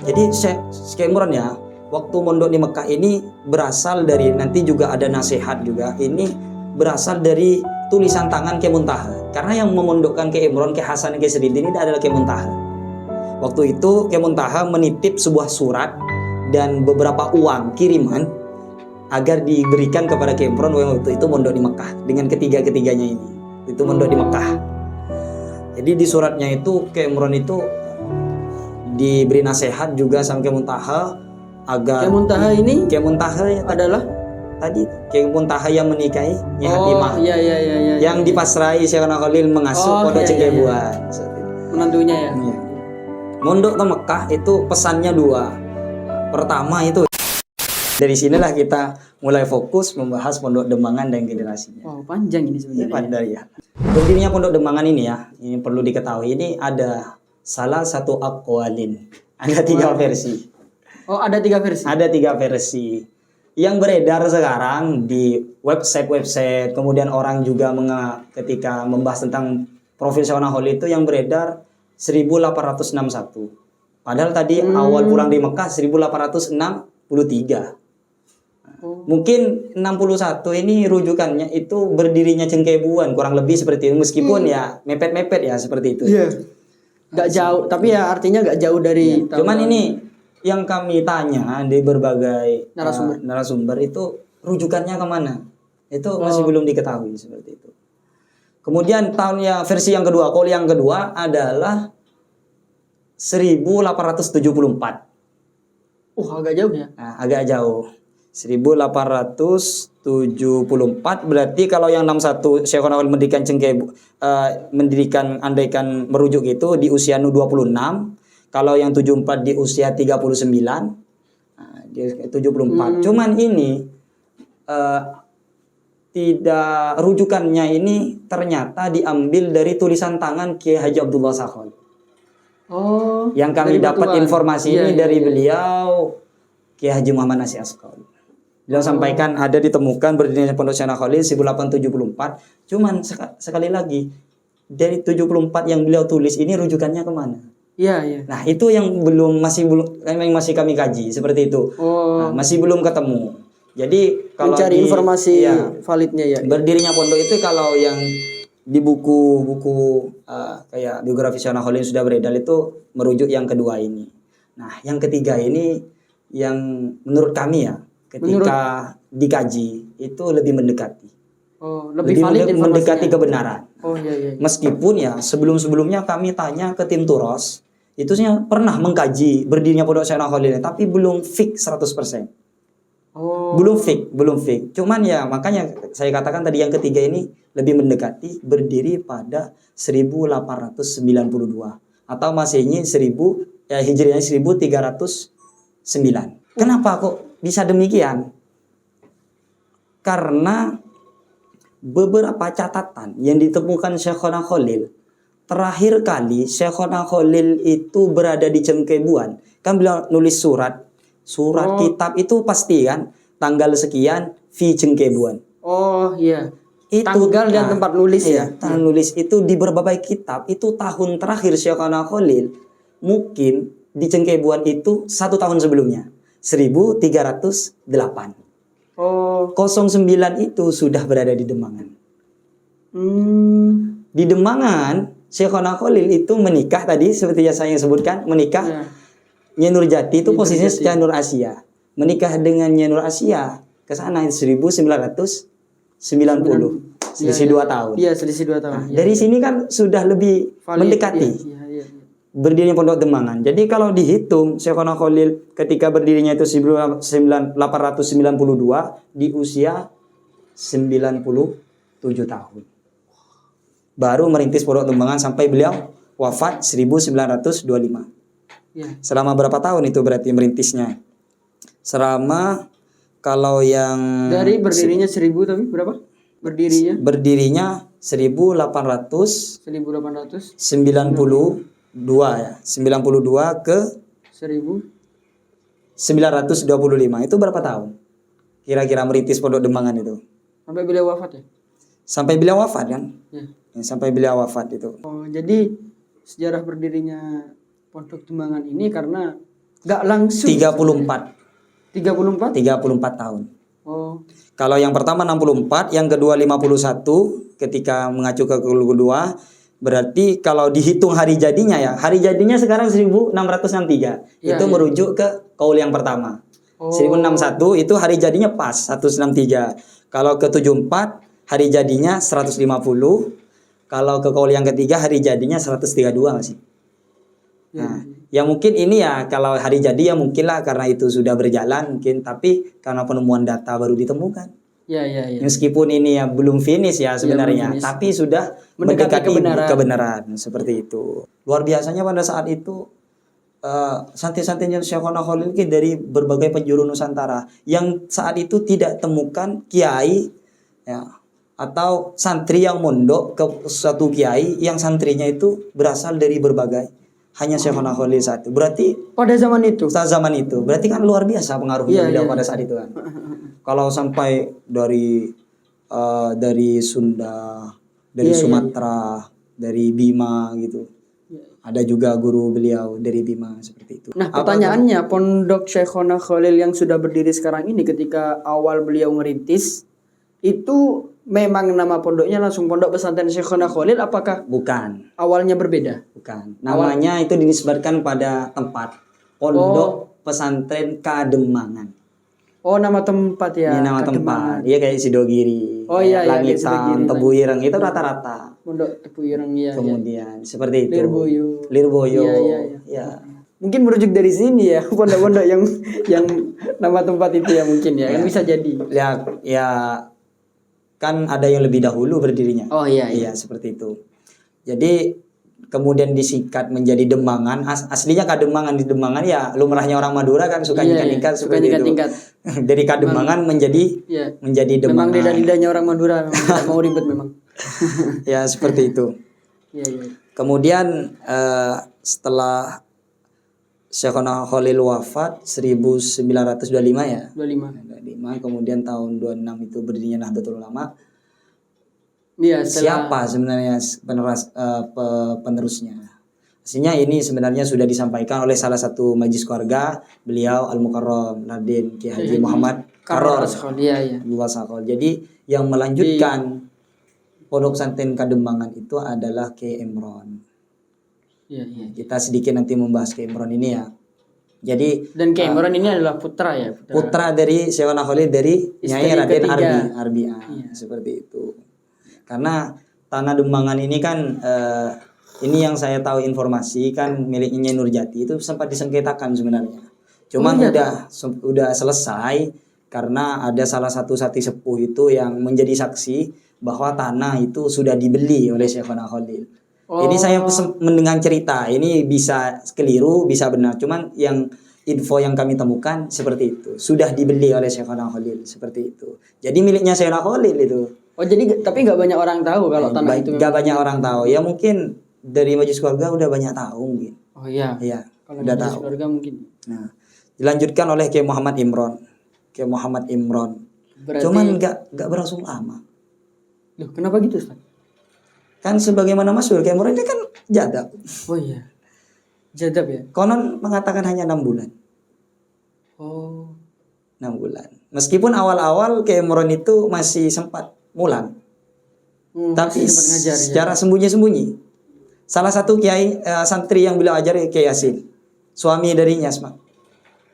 Jadi Syekh Imran ya, waktu mondok di Mekah ini berasal dari, nanti juga ada nasihat juga, ini berasal dari tulisan tangan Kiai Muntaha. Karena yang memondokkan Kiai Imran, Kiai Hasan, Kiai Saidin ini adalah Kiai Muntaha. Waktu itu Kiai Muntaha menitip sebuah surat dan beberapa uang kiriman agar diberikan kepada Kiai Imran waktu itu mondok di Mekah dengan ketiga-ketiganya ini. Itu mondok di Mekah. Jadi di suratnya itu Kiai Imran itu diberi nasihat juga sama Kiai Muntaha agar Kiai Muntaha ini Kiai Muntaha ya, adalah tadi Kiai Muntaha yang menikahi Nyi Hatimah. Iya. Yang dipasrai Syekhona Khalil mengasuh pondok Cengkebuan. Menantunya ya. Iya. Mondok ke Mekah itu pesannya dua. Pertama itu dari sinilah kita mulai fokus membahas Pondok Demangan dan generasinya. Wow, panjang ini sebenarnya. Iya, panjang ya. Berdirinya Pondok Demangan ini ya, ini perlu diketahui, ini ada salah satu aqwalin. Ada 3 versi. Oh, ada 3 versi. Ada 3 versi. Yang beredar sekarang di website, kemudian orang juga ketika membahas tentang profil Syekhona Khalil itu yang beredar 1861. Padahal tadi awal pulang di Mekah 1863. Mungkin 61 ini rujukannya itu berdirinya Cengkebuan, kurang lebih seperti itu, meskipun ya mepet-mepet ya seperti itu. Iya. Gak jauh, tapi ya artinya gak jauh dari Cuman ini yang kami tanya di berbagai narasumber itu rujukannya kemana? Itu masih belum diketahui seperti itu. Kemudian versi yang kedua, qaul yang kedua adalah 1874. Agak jauh ya. Nah, agak jauh. 1874 berarti kalau yang 61 Syekhona Khalil mendirikan andaikan merujuk itu di usia 26, kalau yang 74 di usia 39, di 74. Cuman ini tidak, rujukannya ini ternyata diambil dari tulisan tangan Kiai Haji Abdullah Sakhon. Yang kami dapat informasi ini dari beliau Kiai Haji Muhammad Nasir Asqal. Beliau sampaikan ada ditemukan berdirinya Pondok Syekhona Khalil 1874. Cuman sekali lagi dari 74 yang beliau tulis ini rujukannya kemana? Iya. Nah, itu yang masih kami kaji seperti itu. Nah, masih belum ketemu. Jadi kalau mencari informasi validnya ya. Berdirinya pondok itu kalau yang di buku-buku kayak biografi Syekhona Khalil sudah beredar itu merujuk yang kedua ini. Nah, yang ketiga ini yang menurut kami ya ketika dikaji itu lebih mendekati. Lebih valid mendekati kebenaran. Iya. Meskipun ya sebelum-sebelumnya kami tanya ke tim Turos, itu pernah mengkaji berdirinya Pondok Syekhona Khalil tapi belum fix 100%. Belum fix. Cuman ya makanya saya katakan tadi yang ketiga ini lebih mendekati, berdiri pada 1892 atau Masehinya Hijriahnya 1309. Kenapa kok bisa demikian? Karena beberapa catatan yang ditemukan Syekhona Khalil, terakhir kali Syekhona Khalil itu berada di Cengkebuan, kan beliau nulis surat kitab itu pasti kan tanggal sekian di Cengkebuan. Iya. Itu tanggal dan tempat nulis ya. Tanggal nulis itu di berbagai kitab itu tahun terakhir Syekhona Khalil mungkin di Cengkebuan itu 1 tahun sebelumnya 1308. 09 itu sudah berada di Demangan. Di Demangan Syekhona Khalil itu menikah tadi seperti yang saya sebutkan, menikah Nyi Nurjati itu posisinya secara Nur Asia. Menikah dengan Nyi Nur Asia ke sana 1990. Selisih 2 tahun. Iya, selisih 2 tahun. Dari sini kan sudah lebih mendekati. Iya. Berdirinya Pondok Demangan. Jadi kalau dihitung Syekhona Khalil ketika berdirinya itu 1892 di usia 97 tahun. Baru merintis Pondok Demangan sampai beliau wafat 1925. Selama berapa tahun itu berarti merintisnya? Selama kalau yang dari berdirinya 1000 tapi berapa? Berdirinya 1892 ya. 92 ke 1925. Itu berapa tahun? Kira-kira merintis Pondok Demangan itu. Sampai beliau wafat ya? Sampai beliau wafat kan? Ya, sampai beliau wafat itu. Jadi sejarah berdirinya Pondok Demangan ini karena Nggak langsung. 34 34? 34 tahun. Oh. Kalau yang pertama 64, yang kedua 51 ketika mengacu ke kedua, berarti kalau dihitung hari jadinya ya, hari jadinya sekarang 1663. Ya, Itu ya. merujuk ke kaul yang pertama. Oh. 1061 itu hari jadinya pas 163. Kalau ke 74 hari jadinya 150. Kalau ke kaul yang ketiga hari jadinya 132 masih. Ya. Nah, ya mungkin ini ya kalau hari jadi ya mungkin lah karena itu sudah berjalan mungkin, tapi karena penemuan data baru ditemukan. Ya, ya, ya. Meskipun ini ya belum finish ya sebenarnya, belum finish. tapi sudah Mendekati mendekati kebenaran. seperti itu. Luar biasanya pada saat itu santri-santrinya Syekhona Khalil ini dari berbagai penjuru Nusantara yang saat itu tidak temukan kiai ya atau santri yang mondok ke suatu kiai yang santrinya itu berasal dari berbagai, hanya Syekhona Khalil satu. Berarti Pada zaman itu. saat zaman itu berarti kan luar biasa pengaruhnya Iya, beliau iya, pada iya. saat itu kan. Kalau sampai dari Sunda, dari Iya, iya, Sumatera, dari Bima gitu. Ada juga guru beliau dari Bima seperti itu. Nah, pertanyaannya, Pondok Syekhona Khalil yang sudah berdiri sekarang ini ketika awal beliau ngerintis, itu memang nama pondoknya langsung Pondok Pesantren Syekhona Khalil, apakah Bukan, awalnya berbeda? bukan. Namanya itu dinisbatkan pada tempat. Pondok Pesantren Kademangan. Oh, nama tempat ya. Ini nama Kademangan. tempat. Iya kayak Sidogiri, Oh, iya, iya, kayak Langitan, Sidogiri, Tebu Ireng itu rata-rata. Pondok Tebu Ireng ya. Kemudian seperti itu. Lirboyo. Lirboyo. Iya, iya, iya. Ya. Mungkin merujuk dari sini ya, pondok-pondok yang nama tempat itu ya mungkin ya, kan bisa jadi. Ya kan ada yang lebih dahulu berdirinya. Oh iya, iya. Iya, seperti itu. Jadi kemudian disingkat menjadi Demangan. Aslinya Kademangan, di Demangan ya lumrahnya orang Madura kan suka Iya, nyikat-nyikat suka seperti itu. nyikat-nyikat. Dari Kademangan menjadi Iya. Demangan. Memang lidah-lidahnya orang Madura, memang tidak mau ribet memang. Ya, seperti itu. Iya, iya. Kemudian setelah Syekhona Khalil wafat 1925 ya. 25. 25, kemudian tahun 26 itu berdirinya Nahdlatul Ulama. Iya, Siapa sebenarnya penerusnya? Aslinya ini sebenarnya sudah disampaikan oleh salah satu majelis keluarga beliau Al-Mukarram Raden Ki Haji Muhammad Karor Iya, iya. Sakol. Jadi yang melanjutkan Pondok Pesantren Kademangan itu adalah Ki Imron. Iya, iya. Kita sedikit nanti membahas Ki Imron ini ya. Jadi Dan Ki Imron ini adalah putra ya, putra dari Syekhona Khalil dari Nyai Istri Raden ketiga. Arbi. Seperti itu. Karena tanah Demangan ini kan ini yang saya tahu informasi kan miliknya Nurjati itu sempat disengketakan sebenarnya. Cuman udah selesai karena ada salah satu sati sepuh itu yang menjadi saksi bahwa tanah itu sudah dibeli oleh Syekhona Khalil. Ini saya mendengar cerita, ini bisa keliru, bisa benar. Cuman yang info yang kami temukan seperti itu. Sudah dibeli oleh Syekhona Khalil seperti itu. Jadi miliknya Syekhona Khalil itu. Oh, jadi tapi nggak banyak orang tahu kalau tanah itu. Nggak banyak orang tahu. Ya mungkin dari majelis keluarga udah banyak tahu mungkin. Oh iya. Iya. Kalau Udah dari tahu. keluarga mungkin. Nah, dilanjutkan oleh Kiai Muhammad Imron. Kiai Muhammad Imron. Berarti, Cuman nggak berlangsung lama. Loh, kenapa gitu, Ustaz? Kan sebagaimana masyhur Kiai Imron ini kan jadab. Oh iya. Jadab ya? Konon mengatakan hanya 6 bulan. Oh. 6 bulan. Meskipun awal-awal Kiai Imron itu masih sempat mulang. Tapi sempat ngajar, secara sembunyi-sembunyi. Salah satu kiai santri yang beliau ajar Kiai Yasin, suami dari Nyasma.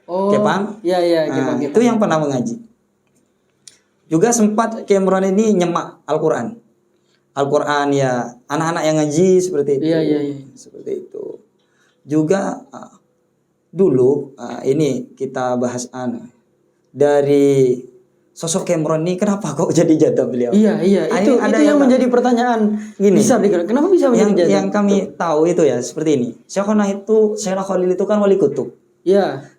Oh. Kepang. Iya, iya, Nah, itu yang pernah mengaji. Juga sempat Kiai Imron ini nyemak Al-Qur'an. Al-Qur'an ya, anak-anak yang ngaji seperti itu. Iya, iya, iya. Seperti itu. Juga dulu ini kita bahas dari sosok Kiai Imron ini kenapa kok jadi jadab beliau? Iya, iya. Itu yang menjadi pertanyaan. Gini. Kenapa bisa menjadi jadab? Yang kami tahu itu ya seperti ini. Syekhona Khalil itu kan wali kutub. Iya.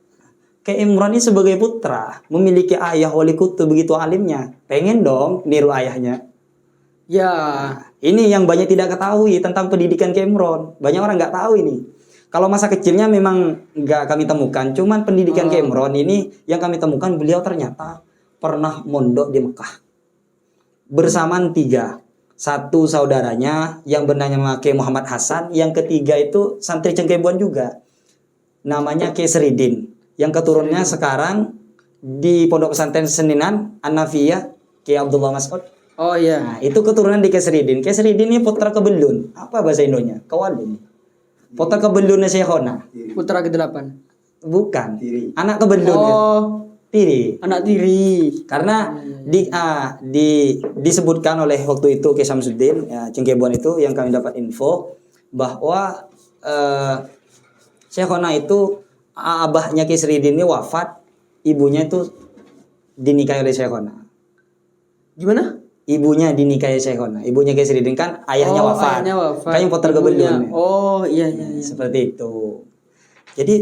Kiai Imron ini sebagai putra memiliki ayah wali kutub begitu alimnya. Pengen dong niru ayahnya. Ya. Ini yang banyak tidak ketahui tentang pendidikan Kiai Imron. Banyak orang nggak tahu ini. Kalau masa kecilnya memang nggak kami temukan. Cuman pendidikan Kiai Imron ini yang kami temukan beliau ternyata pernah mondok di Mekah. Bersamaan 3. Satu saudaranya yang bernama Kiai Muhammad Hasan. Yang ketiga itu santri Cengkebuan juga. namanya Kiai Seridin yang keturunannya sekarang di Pondok Pesantren Seninan An-Nafiyah Kiai Abdullah Mas'ud. Oh iya. Nah, itu keturunan di Kiai Seridin. Kiai Seridin ini putra kebelun. Apa bahasa Indonya? Kewalun. Putra kebelunnya Syekhona. Putra ke-8. Bukan. Anak kebelun. Oh, Tiri. anak tiri. Karena disebutkan oleh waktu itu Kiai Samsuddin ya, Cengkebuan itu yang kami dapat info bahwa Syekhona itu abahnya Kiai Seridin ini wafat, ibunya itu dinikahi oleh Syekhona. Gimana? Ibunya dinikahi Syekhona. Ibunya Kiai Seridin kan ayahnya wafat. Ayahnya wafat. Kan yang putar kebelun. Oh, iya iya iya. Seperti itu. Jadi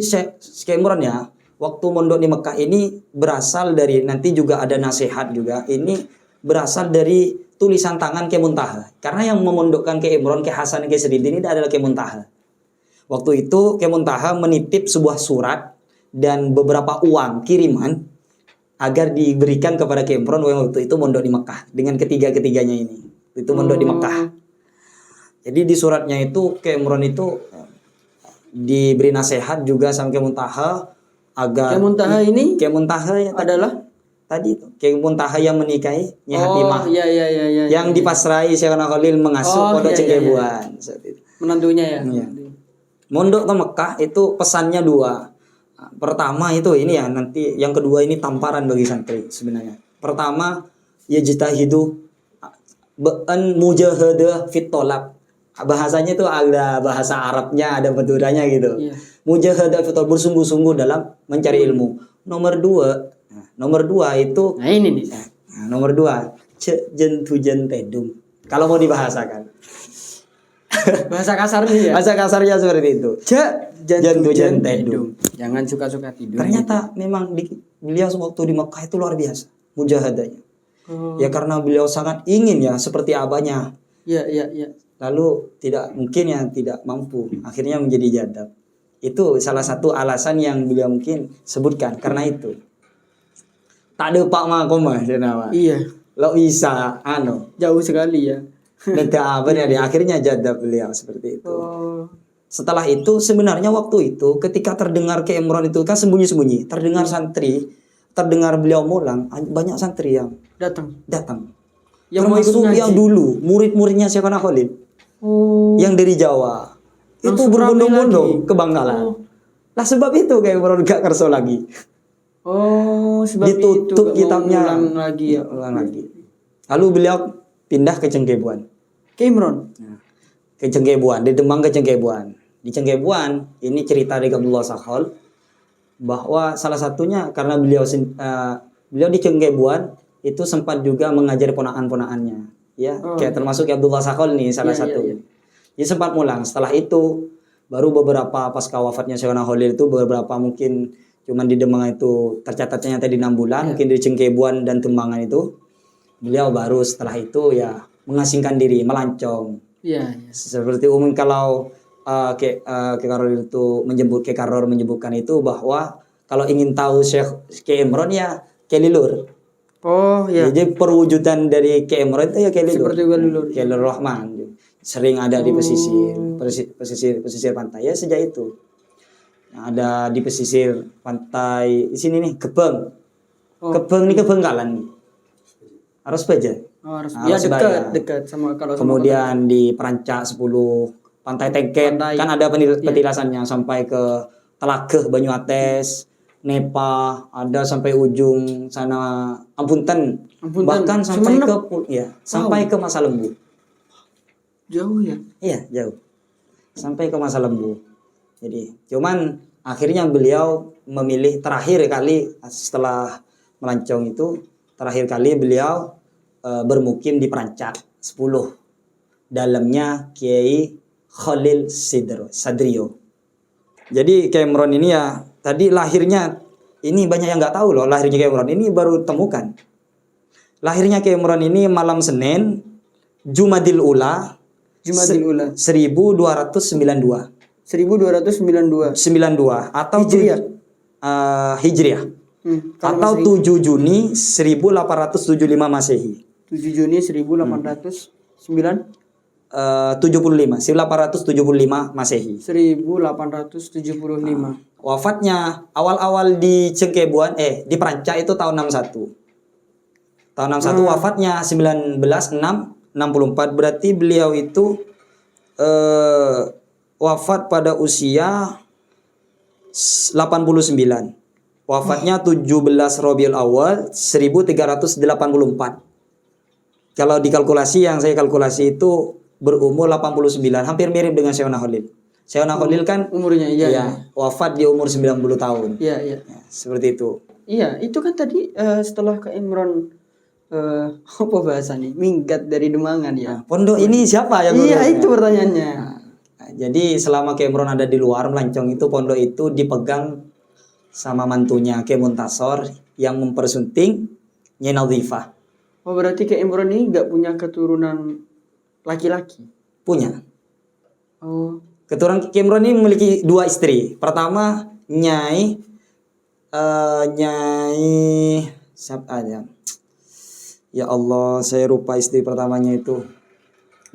Kiai Imron ya, waktu mondok di Mekah ini berasal dari, nanti juga ada nasihat juga. Ini berasal dari tulisan tangan Kiai Muntaha. Karena yang memondokkan Kiai Imron, Kiai Hasan, Kiai Seridin ini adalah Kiai Muntaha. Waktu itu Kiai Muntaha menitip sebuah surat dan beberapa uang kiriman agar diberikan kepada Kiai Imron yang waktu itu mondok di Mekah dengan ketiga-ketiganya ini. Itu mondok di Mekah. Jadi di suratnya itu Kiai Imron itu diberi nasihat juga sama Kiai Muntaha agar Kiai Muntaha ini Kiai Muntaha ya, adalah tadi itu Kiai Muntaha yang menikahi Nyai Hatimah. Iya iya iya iya. Yang dipasrai Syekhona Khalil mengasuh Pondok Cengkebuan. Menantunya ya. Iya. Mondok ke Mekah itu pesannya dua. Pertama itu ini ya, nanti yang kedua ini tamparan bagi santri sebenarnya. Pertama yajtahidu an mujahadah fit tolab. Bahasanya itu ada bahasa Arabnya, ada Maduranya gitu. Iya. Mujahadah fit tolab, bersungguh-sungguh dalam mencari ilmu. Nomor dua itu Nah ini nih. nomor dua jentujen tedum. Kalau mau dibahasakan. Bahasa kasarnya ya. Bahasa kasarnya seperti itu. Jantu tedum. Jangan suka-suka tidur. Ternyata memang beliau waktu di Mekah itu luar biasa mujahadahnya. Oh. Ya karena beliau sangat ingin ya seperti abahnya. Iya iya iya. Lalu tidak mampu. Akhirnya menjadi jadab. Itu salah satu alasan yang beliau mungkin sebutkan karena itu. Tak ada pak makoma nama. Iya. Lo bisa Jauh sekali ya. Tidak apa ya, akhirnya jadab beliau seperti itu. Oh. Setelah itu sebenarnya waktu itu ketika terdengar Kiai Imron itu kan sembunyi-sembunyi, terdengar santri, terdengar beliau mulang, banyak santri yang Datang. Yang termasuk yang dulu murid-muridnya Syekhona Khalid. Oh. Yang dari Jawa. Itu Langsung berbondong-bondong ke Bangkalan. Oh. Lah sebab itu Kiai Imron gak kerso lagi. Oh, sebab Ditutup itu kitabnya. ulang lagi ya. Ulang lagi. Lalu beliau pindah ke Cengkebuan. Kiai Imron. Ke Cengkebuan, di Demang ke Cengkebuan. Di Cengkebuan, ini cerita dari Abdullah Sakhal bahwa salah satunya karena beliau di Cengkebuan itu sempat juga mengajar ponakan-ponakannya, ya, kayak termasuk Abdullah Sakhal nih salah satu. Dia sempat mulang. Setelah itu baru beberapa pasca wafatnya Syekhona Khalil itu beberapa mungkin cuman di Demang itu tercatatnya tadi 6 bulan, mungkin di Cengkebuan dan Tembangan itu beliau baru setelah itu ya mengasingkan diri, melancong. Iya. Seperti umum kalau Karor itu menyebutkan itu bahwa kalau ingin tahu Kiai Imron ya Kiai Lilur. Oh iya. Jadi perwujudan dari Kiai Imron itu ya Kiai Lilur. Seperti Lilur. Kiai Lilur Rahman. Sering ada di pesisir pantai ya sejak itu. Ada di pesisir pantai di sini nih Gebeng. Gebeng nih Kebengkalan nih. Harus baca. Oh, harus. Ya dekat sama kalau kemudian di Perancak 10 Pantai Tengket kan ada petilasannya sampai ke Telageh Banyuates, Nepa, ada sampai ujung sana Ampunten. Bahkan sampai sampai ke Masa Lembu. Jauh ya? Iya, jauh. Sampai ke Masa Lembu. Jadi, cuman akhirnya beliau memilih terakhir kali setelah melancong itu, terakhir kali beliau bermukim di Perancak 10. Dalamnya Kiai Khalil Sadrio. Jadi Kiai Imron ini ya tadi lahirnya ini banyak yang nggak tahu loh lahirnya Kiai Imron ini baru temukan. Lahirnya Kiai Imron ini malam Senin Jumadil Ula 1292. 1292 atau Hijriah. Hijriah. Atau 7 Juni 1875 Masehi. 7 Juni 1809 1875 Masehi. 1875. Wafatnya awal-awal di Cengkebuan di Peranca itu tahun 61. Tahun 61 wafatnya 1964, berarti beliau itu wafat pada usia 89. Wafatnya 17 Rabiul Awal 1384. Kalau dikalkulasi, yang saya kalkulasi itu berumur 89, hampir mirip dengan Syekhona Khalil. Syekhona Khalil kan Umurnya wafat di umur 90 tahun. Iya. Ya, seperti itu. Iya, itu kan tadi setelah ke Imron apa bahasanya? Minggat dari Demangan ya. Pondok ini siapa yang Iya, ngurusnya? itu pertanyaannya. Nah, jadi selama Ki Imron ada di luar Melancong itu, pondok itu dipegang sama mantunya Ki Muntasor yang mempersunting Nyai Nadhifah. Oh, berarti ke Imron ini nggak punya keturunan laki-laki? Punya. Oh, Keturunan Ki Imron ini memiliki 2 istri. Pertama Nyai siapa aja? Ya Allah, saya lupa istri pertamanya itu.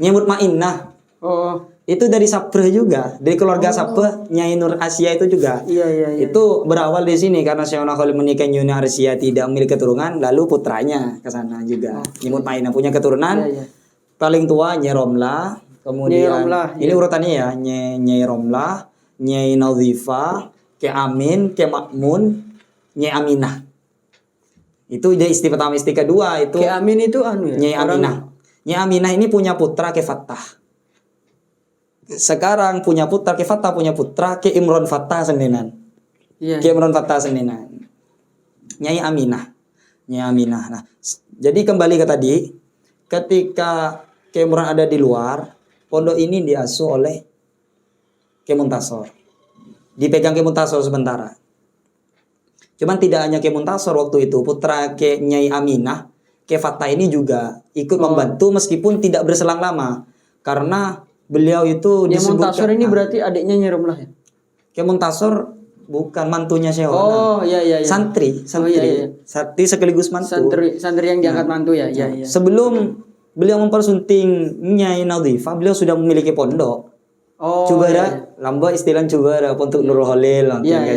Nyai Mutmainnah. oh, Itu dari Sapreh juga, dari keluarga Sapreh. Nyai Nur Asia itu juga. iya. Itu berawal di sini karena Syekhona Khalil menikah Nyai Nur Asia tidak memiliki keturunan, lalu putranya ke sana juga. Nyai Mutmainnah punya keturunan. Iya. Paling tua Nyai Romlah, kemudian Nyai Romlah, ini urutannya ya, Nyai Romlah, Nyai Nadhifah, Ki Amin, Ki Makmun, Nyai Aminah. Itu dia istri pertama. Istri kedua itu Ki Amin itu anu ya? Nyai Aminah. Nyai Aminah ini punya putra Ki Fattah. Sekarang punya putra Ki Fattah, punya putra Ki Imron Fattah Seninan. Iya. Ki Imron Fattah Seninan. Nyai Aminah. Nah, jadi kembali ke tadi, ketika Ki Imron ada di luar, pondok ini diasuh oleh Ki Muntasor. Dipegang Ki Muntasor sementara. Cuman tidak hanya Ki Muntasor waktu itu, putra Ki Nyai Aminah, Ki Fattah ini juga ikut membantu meskipun tidak berselang lama. Karena beliau itu Nyai Muntasor disebutkan ini berarti adiknya Nyai Romlah ya? Ki Muntasor bukan mantunya Syekhona. Oh, iya. Santri. Iya. Santri sekaligus mantu. Santri yang diangkat mantu ya? Iya. Sebelum beliau mempersunting Nyai Nadhifah, beliau sudah memiliki pondok. Oh, Cubara, lamba istilah Cubara, Pondok Nurul Khalil, Iya.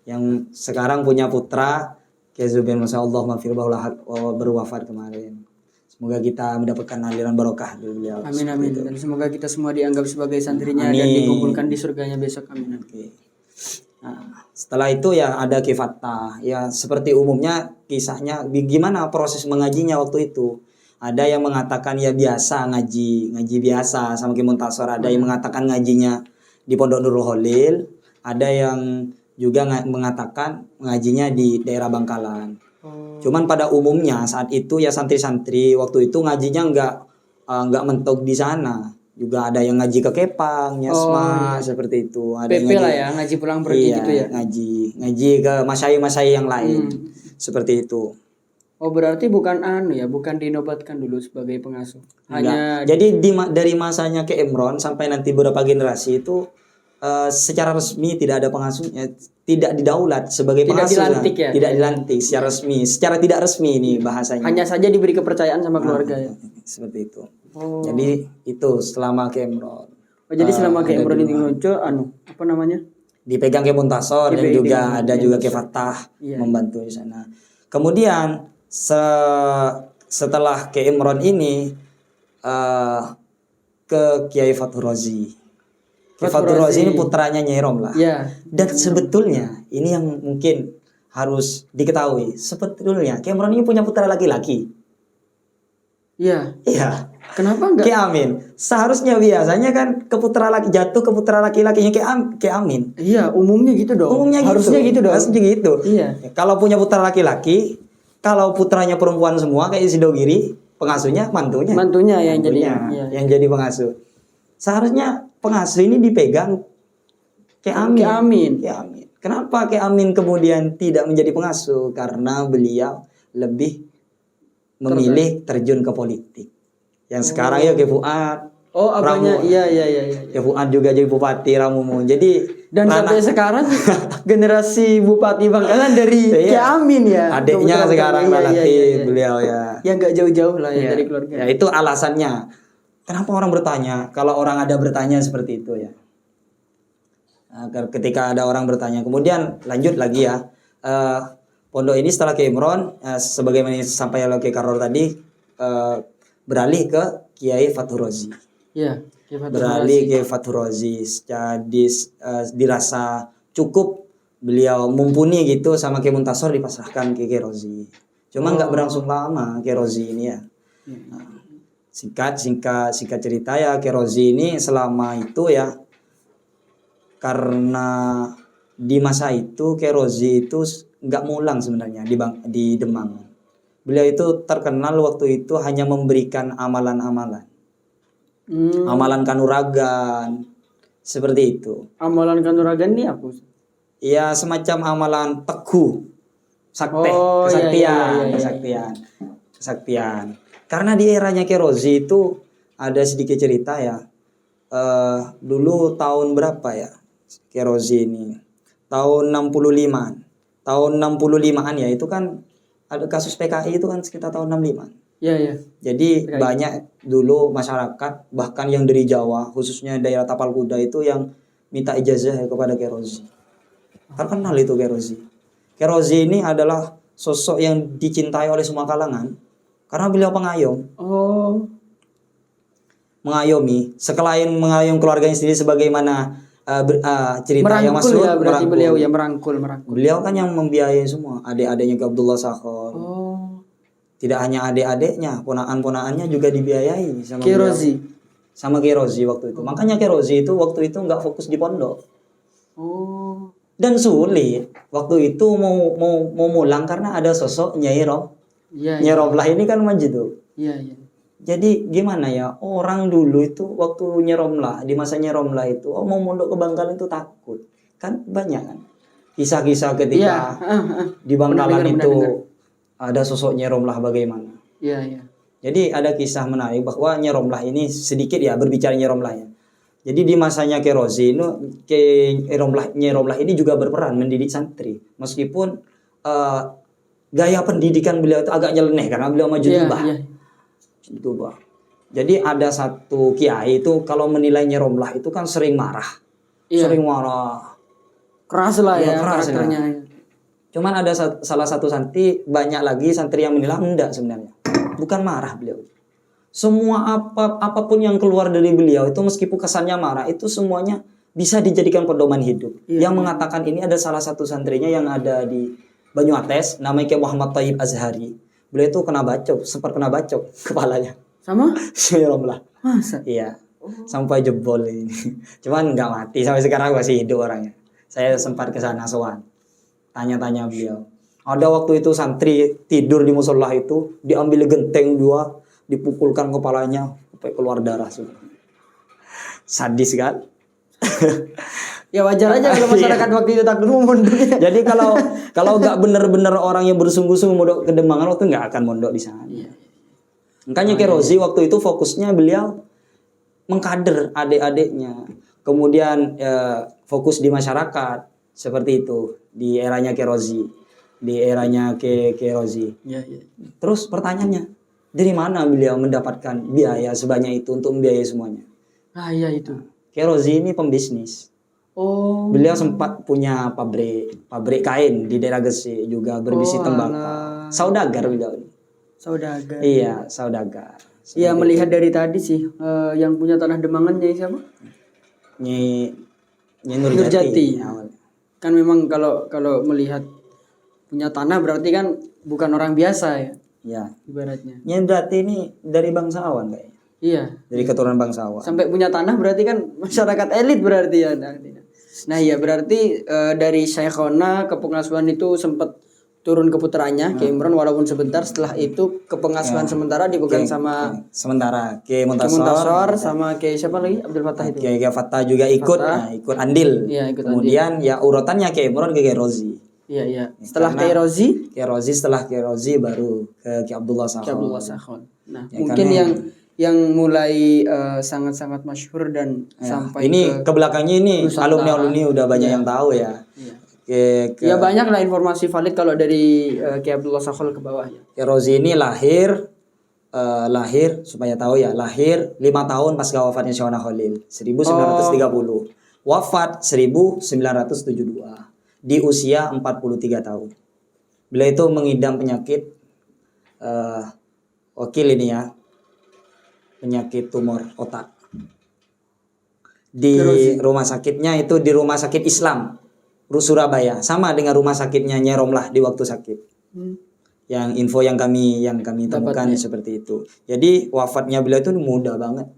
Yang sekarang punya putra Ki Zubair masyaallah mafir berwafat kemarin. Semoga kita mendapatkan aliran barokah dari beliau. Amin. Dan semoga kita semua dianggap sebagai santrinya Amin. dan dikumpulkan di surganya besok. Amin. Oke. Nah, setelah itu ya ada Ki Fattah. Ya seperti umumnya kisahnya gimana proses mengajinya waktu itu. Ada yang mengatakan ya biasa ngaji biasa sama Ki Muntasor. Ada yang mengatakan ngajinya di Pondok Nurul Khalil. Ada yang juga mengatakan ngajinya di daerah Bangkalan. Cuman pada umumnya saat itu ya santri-santri waktu itu ngajinya nggak mentok di sana. Juga ada yang ngaji ke Kepang, Nyasma, seperti itu. Ada yang PP lah ya, ngaji pulang pergi gitu ya. Ngaji ke masyai-masyai yang lain. Seperti itu. Oh, berarti bukan bukan dinobatkan dulu sebagai pengasuh. Hanya Jadi dari masanya ke Imron sampai nanti beberapa generasi itu secara resmi tidak ada pengasuhnya, tidak didaulat sebagai pengasuh. Dilantik ya? Tidak dilantik secara resmi, secara tidak resmi ini bahasanya. hanya saja diberi kepercayaan sama keluarga ya. Seperti itu. Oh. Jadi itu selama ke Imron. Jadi selama ke Imron ini muncul apa namanya? Dipegang ke Muntasor dan juga ada juga ke Fattah Iya. membantu di sana. Kemudian setelah ke Imron ini ke Kiai Fathur Razi. Kiai Fathur Razi ini putranya Nyai Romlah. Ya. Dan sebetulnya ini yang mungkin harus diketahui. Sebetulnya Kiai Imron ini punya putra laki-laki. Iya. Iya. Kenapa enggak? Kiai Amin. Seharusnya biasanya kan jatuh ke putra laki-lakinya Kiai Amin. Iya, umumnya gitu dong. Umumnya Harusnya gitu dong. Harusnya gitu. Iya. Kalau punya putra laki-laki, kalau putranya perempuan semua kayak Sidogiri, pengasuhnya mantunya. Mantunya yang jadi yang jadi pengasuh. Seharusnya pengasuh ini dipegang Kiai Amin. Kiai Amin. Kiai Amin. Kenapa Kiai Amin kemudian tidak menjadi pengasuh? Karena beliau lebih memilih terjun ke politik. Yang sekarang ya Kiai Fuad. Oh, apanya? Ramu. Iya. Kiai Fuad juga jadi bupati Ramumu. Jadi Dan sampai sekarang generasi Bupati Bangkalan dari Kiai Amin ya. Adiknya Kebetulan sekarang iya. relatif beliau ya. Ya nggak jauh-jauh lah ya Iya. dari keluarga. Ya itu alasannya. kenapa orang bertanya? Kalau orang ada bertanya seperti itu ya. Ketika ada orang bertanya, kemudian lanjut lagi ya. Pondok ini setelah Kiai Imron, sebagaimana sampai oleh Kiai Karor tadi, beralih ke Kiai Fathur Razi. Ya, Kiai Fathur Beralih Razi. ke Fathur Razi. Jadi dirasa cukup, beliau mumpuni gitu, sama Kiai Muntasor dipasrahkan ke Kiai Razi. Cuma nggak berlangsung lama Kiai Razi ini ya. Singkat cerita ya, Kiai Razi ini selama itu ya, karena di masa itu Kiai Razi itu nggak mulang sebenarnya di Demang. Beliau itu terkenal waktu itu hanya memberikan amalan-amalan, amalan kanuragan seperti itu. Amalan kanuragan ini apa? Ya semacam amalan teguh, sakti, Oh, kesaktian. Karena di eranya Kiai Razi itu ada sedikit cerita ya. Dulu tahun berapa ya Kiai Razi ini? Tahun 65-an. Tahun 65-an ya, itu kan ada kasus PKI itu kan sekitar tahun 65. Iya, iya. Jadi PKI. banyak dulu masyarakat bahkan yang dari Jawa, khususnya daerah Tapal Kuda itu yang minta ijazah kepada Kiai Razi. Terkenal itu Kiai Razi. Kiai Razi ini adalah sosok yang dicintai oleh semua kalangan karena beliau pengayom. Oh, Mengayomi, sekelain mengayom keluarganya sendiri sebagaimana cerita yang merangkul masuk. ya berarti merangkul. beliau ya merangkul. Beliau kan yang membiayai semua, adik-adiknya ke Abdullah Sakhor. Oh, Tidak hanya adik-adiknya, ponakan-ponakannya juga dibiayai sama Kiai beliau. Razi. Sama Kiai Razi waktu itu. Makanya Kiai Razi itu waktu itu nggak fokus di pondok. Oh, Dan sulit waktu itu mau mulang karena ada sosok Nyai iya, Nyai Romlah ini kan maju tuh. iya, iya. Jadi gimana ya, orang dulu itu waktu Nyai Romlah, di masa Nyai Romlah itu mau mondok ke Bangkalan itu takut. Kan banyak kan kisah-kisah ketika di Bangkalan Pernah itu dengar. ada sosok Nyai Romlah bagaimana. Iya, iya. Jadi ada kisah menarik bahwa Nyai Romlah ini sedikit ya berbicara Nyai Romlah ya. Jadi di masanya Kiai Razi itu Nyai Romlah ini juga berperan mendidik santri. Meskipun gaya pendidikan beliau itu agak nyeleneh karena beliau maju Iya, bah. iya. Itu bah. Jadi ada satu kiai itu kalau menilai Nyai Romlah itu kan sering marah. Iya. Sering marah. Keras lah Iya, ya keras ya. karakternya. Cuman ada salah satu santri, banyak lagi santri yang menilai enggak sebenarnya. Bukan marah beliau. Semua apapun yang keluar dari beliau itu meskipun kesannya marah itu semuanya bisa dijadikan pedoman hidup. Iya. Yang mengatakan ini ada salah satu santrinya yang ada di Banyuates, namanya Kiai Muhammad Thayyib Azhari. Beliau itu sempat kena bacok kepalanya. Sama? Ya Allah. Masa? Iya. Sampai jebol ini. Cuman nggak mati sampai sekarang masih hidup orangnya. Saya sempat ke sana sowan. Tanya-tanya beliau. Ada waktu itu santri tidur di musola itu, diambil genteng 2, dipukulkan kepalanya sampai keluar darah semua. Sadis kan? Ya wajar aja kalau masyarakat waktu itu takut mundur. Jadi kalau nggak bener-bener orang yang bersungguh-sungguh mondok ke Demangan waktu nggak akan mondok di sana. Makanya Kiai Razi waktu itu fokusnya beliau mengkader adik-adiknya, kemudian fokus di masyarakat seperti itu di eranya Kiai Razi, di eranya Kiai Razi. Iya, iya. Terus pertanyaannya, dari mana beliau mendapatkan biaya sebanyak itu untuk membiayai semuanya? Ah, iya itu. Kiai Razi ini pembisnis. Oh. Beliau sempat punya pabrik kain di daerah Gresik, juga berbisnis tembakau. alah. Saudagar beliau ini. Saudagar. Iya, saudagar. Iya, melihat dari tadi sih yang punya tanah Demangannya siapa? Nyi Nurjati. Nurjati. Awal. Kan memang kalau melihat punya tanah berarti kan bukan orang biasa ya Ya. ibaratnya. Nyi Nurjati ini dari bangsawan kayaknya. Iya. Dari keturunan bangsawan. Sampai punya tanah berarti kan masyarakat elit berarti ya. Nah iya berarti dari Syekhona ke pengasuhan itu sempat turun ke putranya Kiai Imron walaupun sebentar, setelah itu ke pengasuhan sementara dipegang sama Sementara Kiai Muntasor sama Kiai siapa lagi Abdul Fattah itu. Kiai Fattah juga ikut, ikut andil. Iya, ikut Kemudian ya urutannya Kiai Imron ke Kiai Rozi. Iya iya. Setelah Kiai Rozi, Setelah Kiai Rozi baru ke Kiai Abdullah Sakhon. Kiai Abdullah Sakhon. Nah, Ya, mungkin karena- yang mulai sangat-sangat masyhur dan sampai Ini ke belakangnya ini Nusantara. alumni udah banyak yang tahu ya. Iya. Ke Ya banyak lah informasi valid kalau dari Kiai Abdullah Sakhon ke bawah ya. Kiai Rozi ini lahir lahir supaya tahu ya, lahir 5 tahun pasca wafatnya Syekhona Khalil 1930. Wafat 1972 di usia 43 tahun. Beliau itu mengidam penyakit wakil ini ya, penyakit tumor otak. Di rumah sakitnya itu di Rumah Sakit Islam Surabaya, sama dengan rumah sakitnya Nyai Romlah di waktu sakit. Yang info yang kami temukan seperti itu. Jadi wafatnya beliau itu muda banget.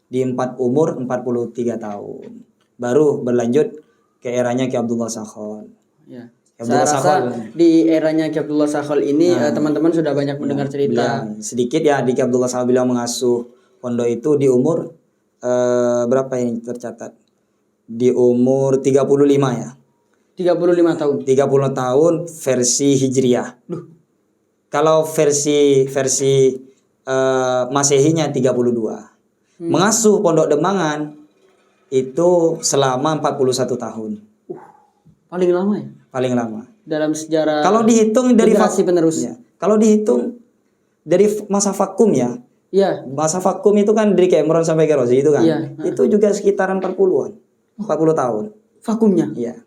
Di umur 43 tahun. Baru berlanjut ke eranya Ki Abdullah Sakhol. Ya. Ki Abdullah Saya rasa di eranya Ki Abdullah Sakhol ini teman-teman sudah banyak mendengar cerita. Sedikit ya, di Ki Abdullah Sakhol beliau mengasuh pondok itu di umur berapa ini tercatat? Di umur 35 ya. 35 tahun. 30 tahun versi Hijriah. Kalau versi Masehinya 32. Mengasuh Pondok Demangan itu selama 41 tahun. Paling lama ya? Paling lama. Dalam sejarah. Kalau dihitung dari generasi penerus. Ya. Kalau dihitung dari masa vakum ya. Iya. Masa vakum itu kan dari Cameron sampai ke Rozi itu kan. Iya. Itu juga sekitaran 40-an. 40 tahun. Vakumnya. Iya.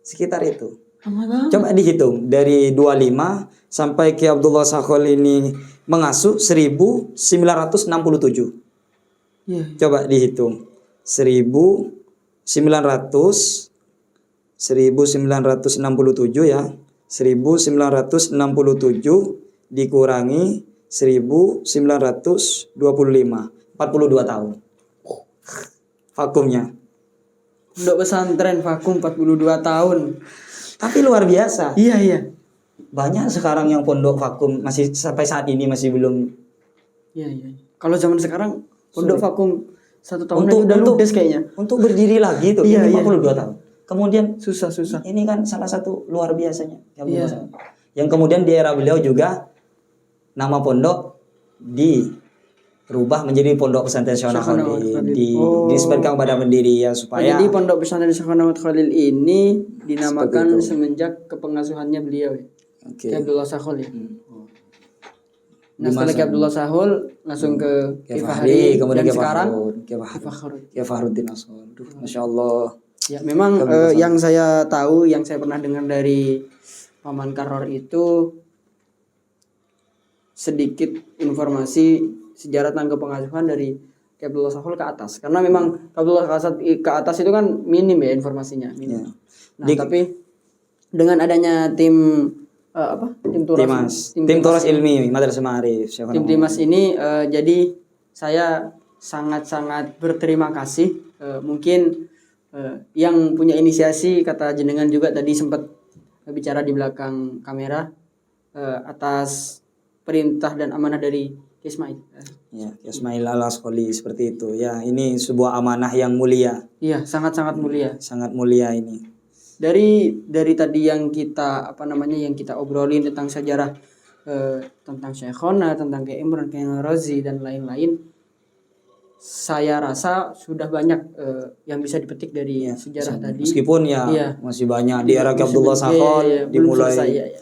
Sekitar itu. Lama banget. Coba dihitung dari 25 sampai Ki Abdullah Sakhol ini mengasuh 1967. Iya. Coba dihitung. 1967 ya. 1967 dikurangi 1925. 42 tahun. Vakumnya. Pondok pesantren vakum 42 tahun. Tapi luar biasa. Iya, iya. Banyak sekarang yang pondok vakum masih sampai saat ini masih belum. Iya, iya. Kalau zaman sekarang pondok vakum 1 tahun aja udah ludes kayaknya. Untuk berdiri lagi tuh Iya, ini iya. 42 tahun. Kemudian Susah. ini kan salah satu luar biasanya. Iya. Yang kemudian di era beliau juga nama pondok dirubah menjadi Pondok Pesantren Syekhona Khalil. Dinisbatkan kepada pendiri ya supaya. Jadi Pondok Pesantren Syekhona Khalil ini dinamakan semenjak kepengasuhannya beliau ya. Oke. Ki Abdullah Sakhol ya. Nah, setelah Ki Abdullah Sakhol langsung ke Ki Fahri, kemudian dan Ki sekarang Fahri. Ki Fahruddin Ashor. Masya Allah. Ya, memang yang saya tahu, yang saya pernah dengar dari Paman Karor itu sedikit informasi sejarah tentang kepengasuhan dari Ki Abdullah Sakhol ke atas. Karena memang Ki Abdullah ke atas itu kan minim ya informasinya. Minim. Ya. Nah, tapi dengan adanya tim Tim Turas Ilmi Madrasah Ma'arif. Tim Timas ini jadi saya sangat-sangat berterima kasih. Mungkin yang punya inisiasi kata jenengan juga tadi sempat bicara di belakang kamera atas perintah dan amanah dari Ki Ismail. Ya, Ki Ismail Al-Asqali seperti itu. Ya, ini sebuah amanah yang mulia. Iya, sangat-sangat mulia. Sangat mulia ini. Dari tadi yang kita yang kita obrolin tentang sejarah tentang Syekhona, tentang Ki Imron, Ki Rozi dan lain-lain, saya rasa sudah banyak yang bisa dipetik dari sejarah tadi. Meskipun masih banyak di era Ki Abdullah Sakhol dimulai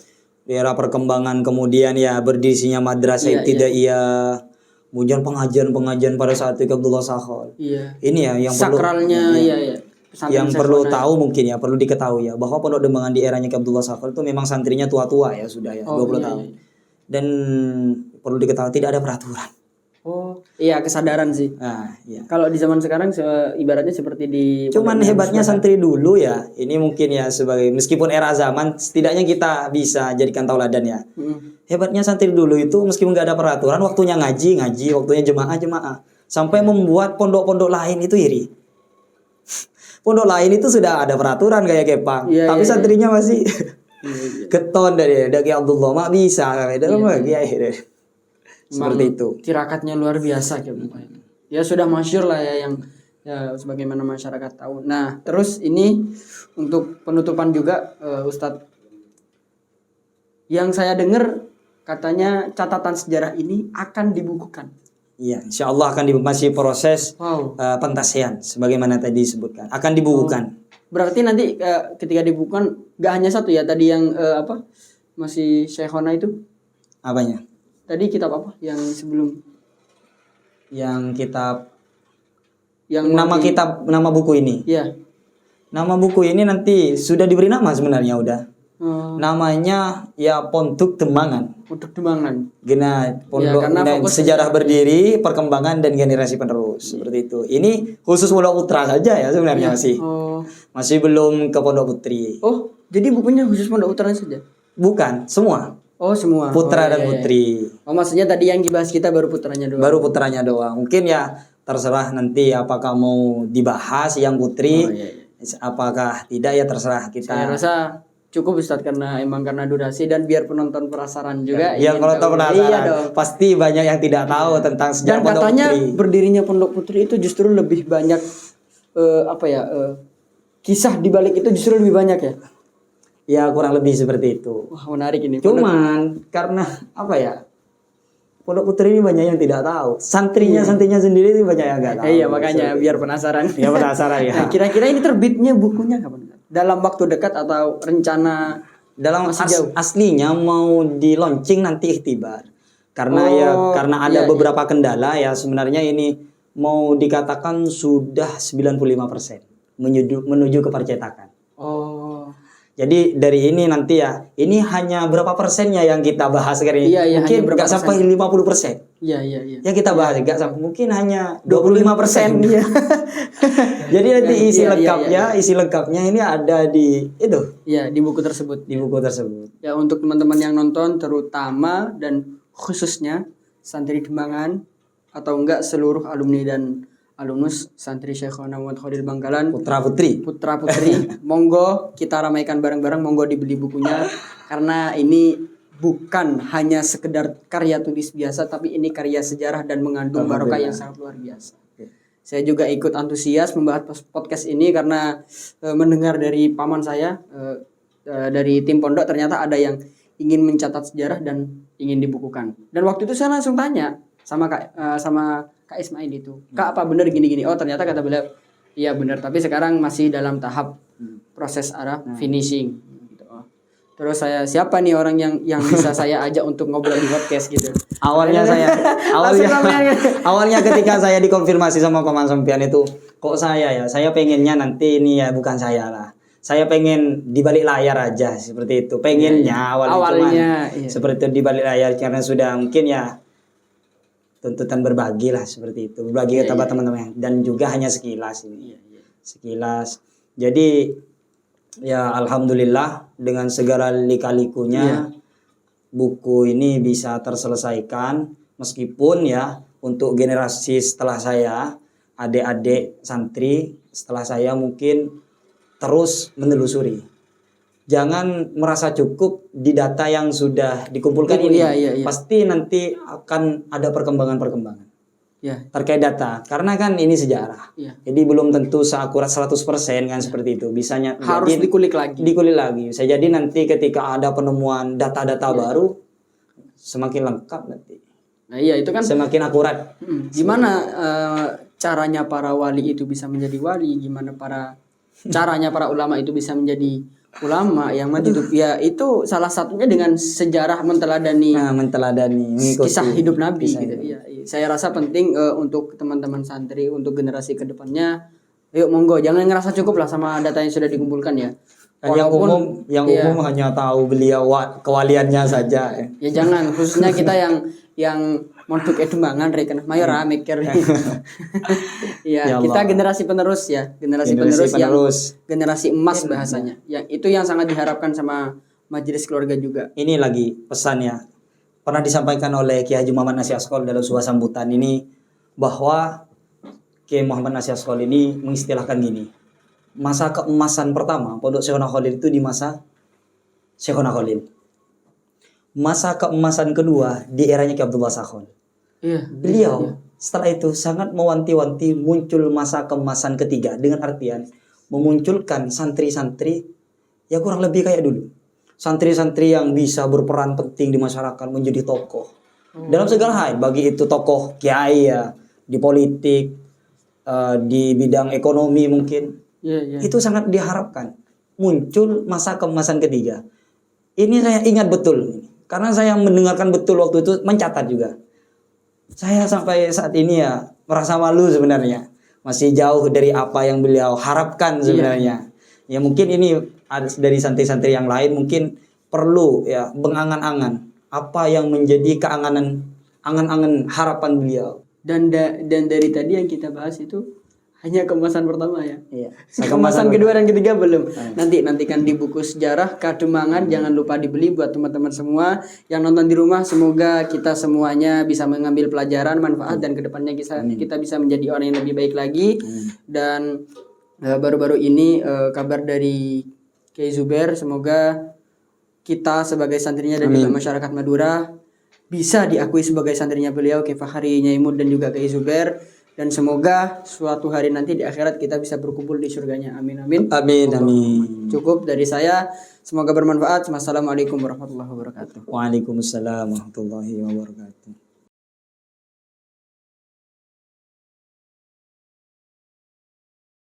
di era perkembangan, kemudian ya berdirinya madrasah ibtidaiyah, kemudian pengajian pada saat Ki Abdullah Sakhol. Iya. Ini ya yang sakralnya yang perlu tahu mungkin ya, perlu diketahui ya bahwa Pondok Demangan di eranya Ki Abdullah Sakhol itu memang santrinya tua-tua ya, sudah ya 20 tahun. Dan perlu diketahui tidak ada peraturan. Oh, iya, kesadaran sih. Nah, iya. Kalau di zaman sekarang ibaratnya seperti di cuman hebatnya santri dulu ya. Ini mungkin ya sebagai meskipun era zaman setidaknya kita bisa jadikan tauladan ya. Hebatnya santri dulu itu meskipun nggak ada peraturan, waktunya ngaji, waktunya jemaah. Sampai membuat pondok-pondok lain itu iri. Pondok lain itu sudah ada peraturan kayak Kepang, tapi santrinya masih keton dari Abdullah mak bisa seperti itu. Tirakatnya luar biasa ya, sudah masyhur lah ya, yang ya sebagaimana masyarakat tahu. Nah, terus ini untuk penutupan juga Ustadz, yang saya dengar katanya catatan sejarah ini akan dibukukan. Iya, insya Allah akan masih proses pentasean sebagaimana tadi disebutkan, akan dibukukan. Berarti nanti ketika dibukukan gak hanya satu ya tadi yang masih Syekhona itu? Apanya? Tadi kitab apa yang sebelum Yang kitab yang nama buku ini. Ya. Nama buku ini nanti sudah diberi nama sebenarnya udah. Namanya ya Pondok Demangan. Untuk Demangan. Gena Pondok karena dan fokus sejarah berdiri, perkembangan dan generasi penerus seperti itu. Ini khusus Pondok Putra saja ya sebenarnya masih belum ke Pondok Putri. Oh, jadi bukunya khusus Pondok Putra saja? Bukan, semua. Oh, semua. Putra dan putri. Oh, maksudnya tadi yang dibahas kita baru putranya doang. Baru putranya doang. Mungkin ya terserah nanti apakah mau dibahas yang putri. Apakah tidak ya terserah kita. Saya rasa cukup Ustadz karena durasi dan biar penonton penasaran juga. Ya kalau tahu penasaran, pasti banyak yang tidak tahu tentang sejarah Pondok Putri. Dan katanya berdirinya Pondok Putri itu justru lebih banyak kisah di balik itu justru lebih banyak ya. Ya kurang lebih seperti itu. Wah, menarik ini. Cuman karena Pondok Putri ini banyak yang tidak tahu. Santrinya sendiri itu banyak yang nggak tahu. Iya, makanya biar penasaran. Ya penasaran ya. Nah, kira-kira ini terbitnya bukunya kapan? Dalam waktu dekat atau rencana dalam aslinya mau di launching nanti ikhtibar. Karena ada beberapa kendala ya sebenarnya ini mau dikatakan sudah 95% menuju ke percetakan. Jadi dari ini nanti ya, ini hanya berapa persennya yang kita bahas sekarang ini. Mungkin nggak sampai 50%. Iya. Yang kita bahas nggak sampai, mungkin hanya 25%. Jadi nanti isi lengkapnya ini ada di itu. Iya, di buku tersebut. Ya, untuk teman-teman yang nonton terutama dan khususnya santri Demangan atau enggak seluruh alumni dan alumnus santri Syekhona Muhammad Khalil Bangkalan, putra putri monggo kita ramaikan bareng-bareng, monggo dibeli bukunya karena ini bukan hanya sekedar karya tulis biasa tapi ini karya sejarah dan mengandung barokah yang sangat luar biasa. Saya juga ikut antusias membahas podcast ini karena mendengar dari paman saya dari tim pondok ternyata ada yang ingin mencatat sejarah dan ingin dibukukan. Dan waktu itu saya langsung tanya sama Kak Ismail itu, Kak apa benar gini-gini? Oh ternyata kata beliau, iya benar. Tapi sekarang masih dalam tahap proses finishing. Gitu. Terus siapa nih orang yang bisa saya ajak untuk ngobrol di podcast gitu? Awalnya ketika saya dikonfirmasi sama Paman Sempian itu, kok saya pengennya nanti ini ya bukan saya lah. Saya pengen di balik layar aja seperti itu. Pengennya awalnya seperti itu di balik layar karena sudah mungkin ya tuntutan berbagi lah seperti itu, berbagi ke teman-teman dan juga hanya sekilas ini. Sekilas. Jadi ya alhamdulillah dengan segala lika-likunya buku ini bisa terselesaikan meskipun ya untuk generasi setelah saya, adik-adik santri setelah saya mungkin terus menelusuri. Jangan merasa cukup di data yang sudah dikumpulkan ini. Pasti nanti akan ada perkembangan-perkembangan terkait data. Karena kan ini sejarah. Jadi belum tentu seakurat 100% kan seperti itu. Bisanya harus dikulik lagi. Bisa jadi nanti ketika ada penemuan data-data baru semakin lengkap nanti. Nah iya itu kan semakin akurat. Gimana caranya para wali itu bisa menjadi wali? Gimana caranya para ulama itu bisa menjadi ulama yang maju itu salah satunya dengan sejarah menteladani kisah hidup Nabi gitu. Saya rasa penting untuk teman-teman santri untuk generasi kedepannya. Yuk monggo jangan ngerasa cukup lah sama data yang sudah dikumpulkan ya. Walaupun yang umum hanya tahu beliau kewaliannya saja. Ya jangan khususnya kita yang mondok Demangan reken mayor mikir. Kita generasi penerus generasi emas bahasanya. Yang itu yang sangat diharapkan sama majelis keluarga juga. Ini lagi pesannya pernah disampaikan oleh Kiai Haji Muhammad Nasih Askol dalam sebuah sambutan ini bahwa Kiai Muhammad Nasih Askol ini mengistilahkan gini. Masa keemasan pertama Pondok Syekhona Khalil itu di masa Syekhona Khalil. Masa keemasan kedua di eranya Ki Abdullah Sakhon. Beliau setelah itu sangat mewanti-wanti muncul masa keemasan ketiga dengan artian memunculkan santri-santri ya kurang lebih kayak dulu. Santri-santri yang bisa berperan penting di masyarakat menjadi tokoh. Dalam segala hal, bagi itu tokoh kiai ya, di politik, di bidang ekonomi mungkin. Itu sangat diharapkan. Muncul masa keemasan ketiga. Ini saya ingat betul. Karena saya mendengarkan betul waktu itu, mencatat juga. Saya sampai saat ini ya merasa malu sebenarnya. Masih jauh dari apa yang beliau harapkan sebenarnya. Ya mungkin ini ada dari santri-santri yang lain mungkin perlu ya bengangan-angan apa yang menjadi angan-angan harapan beliau. Dan dari tadi yang kita bahas itu hanya kemasan pertama ya. Iya. Kemasan kedua dan ketiga belum. Nantikan di buku sejarah Kademangan, jangan lupa dibeli buat teman-teman semua yang nonton di rumah. Semoga kita semuanya bisa mengambil pelajaran, manfaat dan kedepannya kita bisa menjadi orang yang lebih baik lagi. Dan baru-baru ini kabar dari Kiai Zubair, semoga kita sebagai santrinya dan juga masyarakat Madura bisa diakui sebagai santrinya beliau, Kiai Fakhri Nyaimud dan juga Kiai Zubair. Dan semoga suatu hari nanti di akhirat kita bisa berkumpul di surganya. Amin amin. Amin amin. Cukup dari saya. Semoga bermanfaat. Wassalamualaikum warahmatullahi wabarakatuh. Waalaikumsalam warahmatullahi wabarakatuh.